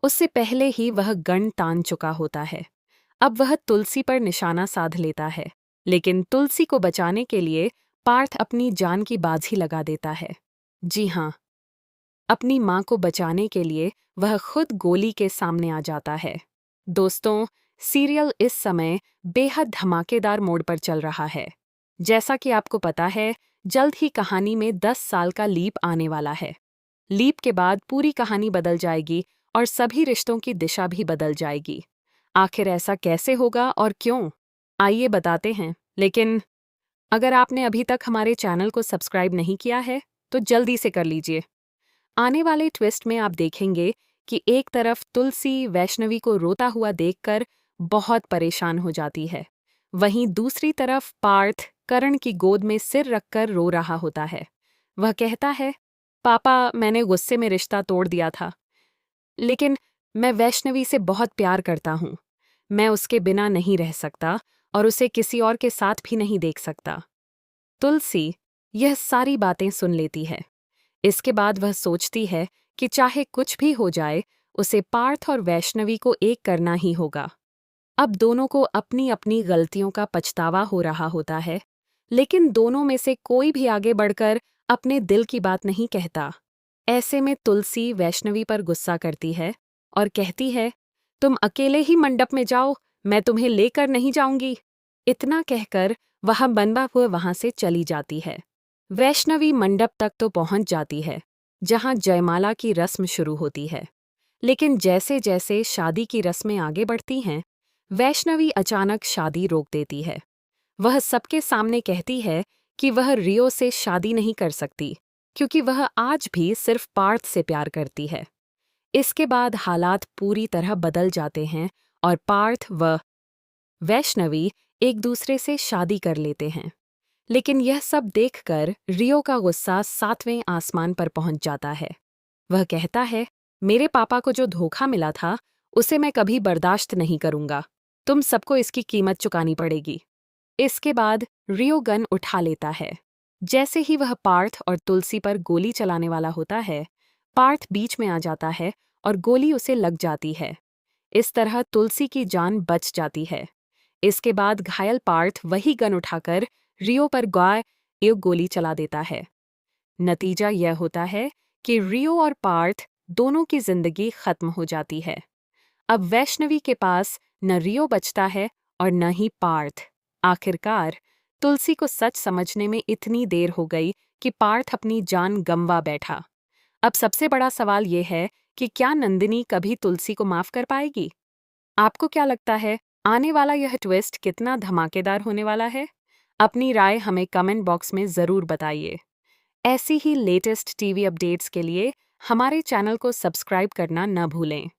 उससे पहले ही वह गण तान चुका होता है। अब वह तुलसी पर निशाना साध लेता है, लेकिन तुलसी को बचाने के लिए पार्थ अपनी जान की बाजी लगा देता है। जी हाँ, अपनी माँ को बचाने के लिए वह खुद गोली के सामने आ जाता है। दोस्तों, सीरियल इस समय बेहद धमाकेदार मोड़ पर चल रहा है। जैसा कि आपको पता है, जल्द ही कहानी में 10 साल का लीप आने वाला है। लीप के बाद पूरी कहानी बदल जाएगी और सभी रिश्तों की दिशा भी बदल जाएगी। आखिर ऐसा कैसे होगा और क्यों? आइए बताते हैं। लेकिन अगर आपने अभी तक हमारे चैनल को सब्सक्राइब नहीं किया है, तो जल्दी से कर लीजिए। आने वाले ट्विस्ट में आप देखेंगे कि एक तरफ तुलसी वैष्णवी को रोता हुआ देखकर बहुत परेशान हो जाती है, वहीं दूसरी तरफ पार्थ करण की गोद में सिर रखकर रो रहा होता है। वह कहता है, पापा, मैंने गुस्से में रिश्ता तोड़ दिया था, लेकिन मैं वैष्णवी से बहुत प्यार करता हूँ। मैं उसके बिना नहीं रह सकता और उसे किसी और के साथ भी नहीं देख सकता। तुलसी यह सारी बातें सुन लेती है। इसके बाद वह सोचती है कि चाहे कुछ भी हो जाए, उसे पार्थ और वैष्णवी को एक करना ही होगा। अब दोनों को अपनी अपनी गलतियों का पछतावा हो रहा होता है, लेकिन दोनों में से कोई भी आगे बढ़कर अपने दिल की बात नहीं कहता। ऐसे में तुलसी वैष्णवी पर गुस्सा करती है और कहती है, तुम अकेले ही मंडप में जाओ, मैं तुम्हें लेकर नहीं जाऊंगी। इतना कहकर वह बनबा हुए वहां से चली जाती है। वैष्णवी मंडप तक तो पहुंच जाती है, जहां जयमाला की रस्म शुरू होती है। लेकिन जैसे जैसे शादी की रस्में आगे बढ़ती हैं, वैष्णवी अचानक शादी रोक देती है। वह सबके सामने कहती है कि वह रियो से शादी नहीं कर सकती, क्योंकि वह आज भी सिर्फ पार्थ से प्यार करती है। इसके बाद हालात पूरी तरह बदल जाते हैं और पार्थ व वैष्णवी एक दूसरे से शादी कर लेते हैं। लेकिन यह सब देखकर रियो का गुस्सा 7वें आसमान पर पहुंच जाता है। वह कहता है, मेरे पापा को जो धोखा मिला था, उसे मैं कभी बर्दाश्त नहीं करूंगा। तुम सबको इसकी कीमत चुकानी पड़ेगी। इसके बाद रियो गन उठा लेता है। जैसे ही वह पार्थ और तुलसी पर गोली चलाने वाला होता है, पार्थ बीच में आ जाता है और गोली उसे लग जाती है। इस तरह तुलसी की जान बच जाती है। इसके बाद घायल पार्थ वही गन उठाकर रियो पर एक गोली चला देता है। नतीजा यह होता है कि रियो और पार्थ दोनों की जिंदगी खत्म हो जाती है। अब वैष्णवी के पास न रियो बचता है और न ही पार्थ। आखिरकार तुलसी को सच समझने में इतनी देर हो गई कि पार्थ अपनी जान गंवा बैठा। अब सबसे बड़ा सवाल ये है कि क्या नंदिनी कभी तुलसी को माफ कर पाएगी? आपको क्या लगता है, आने वाला यह ट्विस्ट कितना धमाकेदार होने वाला है? अपनी राय हमें कमेंट बॉक्स में ज़रूर बताइए। ऐसी ही लेटेस्ट टीवी अपडेट्स के लिए हमारे चैनल को सब्सक्राइब करना न भूलें।